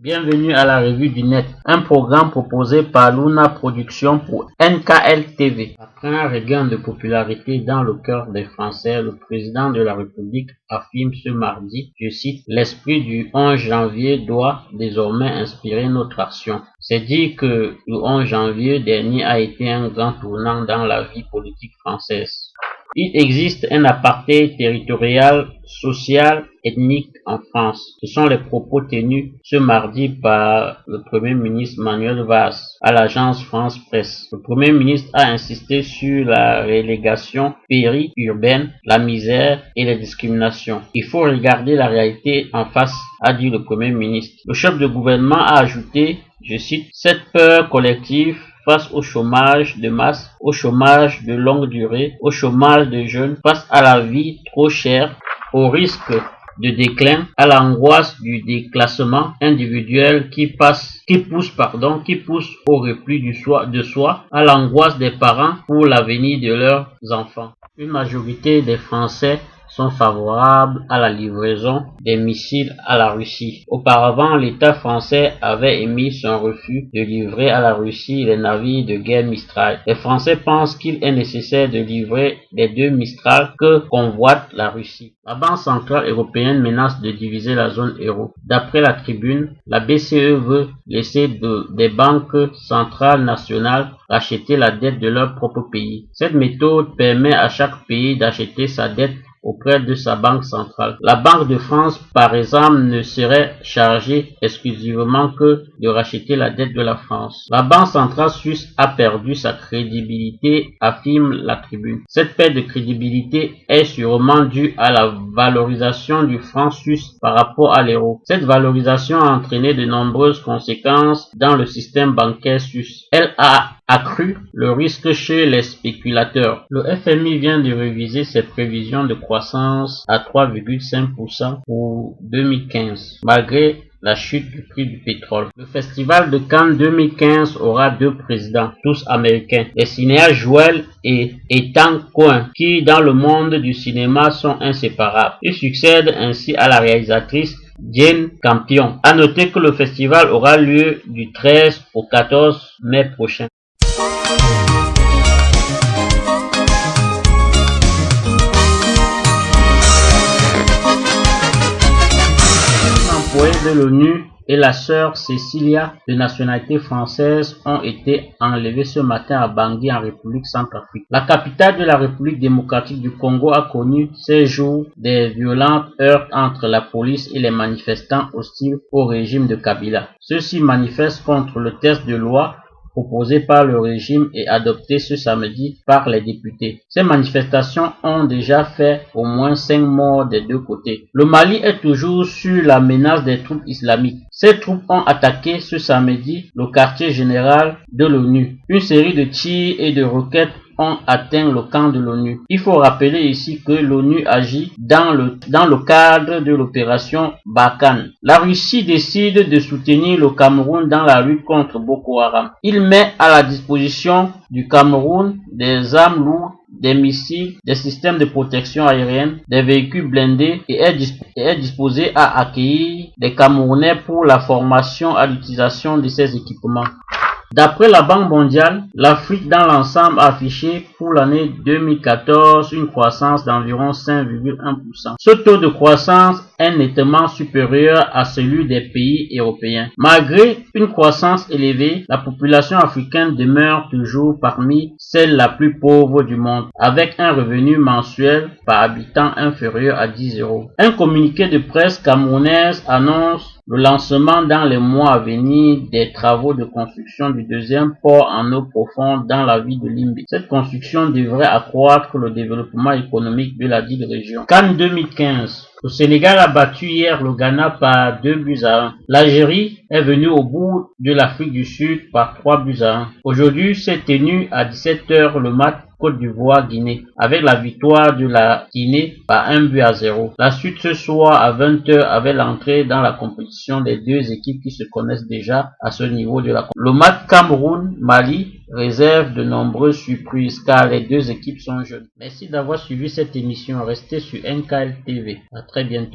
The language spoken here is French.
Bienvenue à la revue du net, un programme proposé par Luna Productions pour NKL TV. Après un regain de popularité dans le cœur des Français, le président de la République affirme ce mardi, je cite, « L'esprit du 11 janvier doit désormais inspirer notre action ». C'est dire que le 11 janvier dernier a été un grand tournant dans la vie politique française. Il existe un apartheid territorial, social, ethnique en France. Ce sont les propos tenus ce mardi par le Premier ministre Manuel Valls à l'agence France Presse. Le Premier ministre a insisté sur la relégation périurbaine, la misère et les discriminations. Il faut regarder la réalité en face, a dit le Premier ministre. Le chef de gouvernement a ajouté, je cite, « Cette peur collective face au chômage de masse, au chômage de longue durée, au chômage de jeunes, face à la vie trop chère, au risque de déclin, à l'angoisse du déclassement individuel qui pousse au repli de soi, à l'angoisse des parents pour l'avenir de leurs enfants. » Une majorité des Français sont favorables à la livraison des missiles à la Russie. Auparavant, l'État français avait émis son refus de livrer à la Russie les navires de guerre Mistral. Les Français pensent qu'il est nécessaire de livrer les 2 Mistral que convoite la Russie. La Banque centrale européenne menace de diviser la zone euro. D'après la Tribune, la BCE veut laisser des banques centrales nationales racheter la dette de leur propre pays. Cette méthode permet à chaque pays d'acheter sa dette auprès de sa banque centrale. La Banque de France, par exemple, ne serait chargée exclusivement que de racheter la dette de la France. La Banque centrale suisse a perdu sa crédibilité, affirme la Tribune. Cette perte de crédibilité est sûrement due à la valorisation du franc suisse par rapport à l'euro. Cette valorisation a entraîné de nombreuses conséquences dans le système bancaire suisse. Elle a accru le risque chez les spéculateurs. Le FMI vient de réviser ses prévisions de croissance à 3,5% pour 2015, malgré la chute du prix du pétrole. Le festival de Cannes 2015 aura 2 présidents, tous américains, les cinéastes Joel et Ethan Coen, qui dans le monde du cinéma sont inséparables. Ils succèdent ainsi à la réalisatrice Jane Campion. À noter que le festival aura lieu du 13 au 14 mai prochain. L'employé de l'ONU et la sœur Cécilia, de nationalité française, ont été enlevés ce matin à Bangui en République centrafricaine. La capitale de la République démocratique du Congo a connu ces jours des violentes heurts entre la police et les manifestants hostiles au régime de Kabila. Ceux-ci manifestent contre le texte de loi proposé par le régime et adopté ce samedi par les députés. Ces manifestations ont déjà fait au moins 5 morts des 2 côtés. Le Mali est toujours sur la menace des troupes islamiques. Ces troupes ont attaqué ce samedi le quartier général de l'ONU. Une série de tirs et de roquettes ont atteint le camp de l'ONU. Il faut rappeler ici que l'ONU agit dans le cadre de l'opération Barkhane. La Russie décide de soutenir le Cameroun dans la lutte contre Boko Haram. Il met à la disposition du Cameroun des armes lourdes, des missiles, des systèmes de protection aérienne, des véhicules blindés et est disposé à accueillir des Camerounais pour la formation à l'utilisation de ces équipements. D'après la Banque mondiale, l'Afrique dans l'ensemble a affiché pour l'année 2014 une croissance d'environ 5,1%. Ce taux de croissance est nettement supérieur à celui des pays européens. Malgré une croissance élevée, la population africaine demeure toujours parmi celle la plus pauvre du monde, avec un revenu mensuel par habitant inférieur à 10 €. Un communiqué de presse camerounaise annonce le lancement dans les mois à venir des travaux de construction du 2e port en eau profonde dans la ville de Limbe. Cette construction devrait accroître le développement économique de la dite région. Cannes 2015. Le Sénégal a battu hier le Ghana par 2-1. L'Algérie est venue au bout de l'Afrique du Sud par 3-1. Aujourd'hui, s'est tenu à 17 h le match Côte d'Ivoire-Guinée, avec la victoire de la Guinée par 1-0. La suite ce soir à 20 h avec l'entrée dans la compétition des 2 équipes qui se connaissent déjà à ce niveau de la compétition. Le match Cameroun-Mali réserve de nombreuses surprises car les 2 équipes sont jeunes. Merci d'avoir suivi cette émission. Restez sur NKL TV. À très bientôt.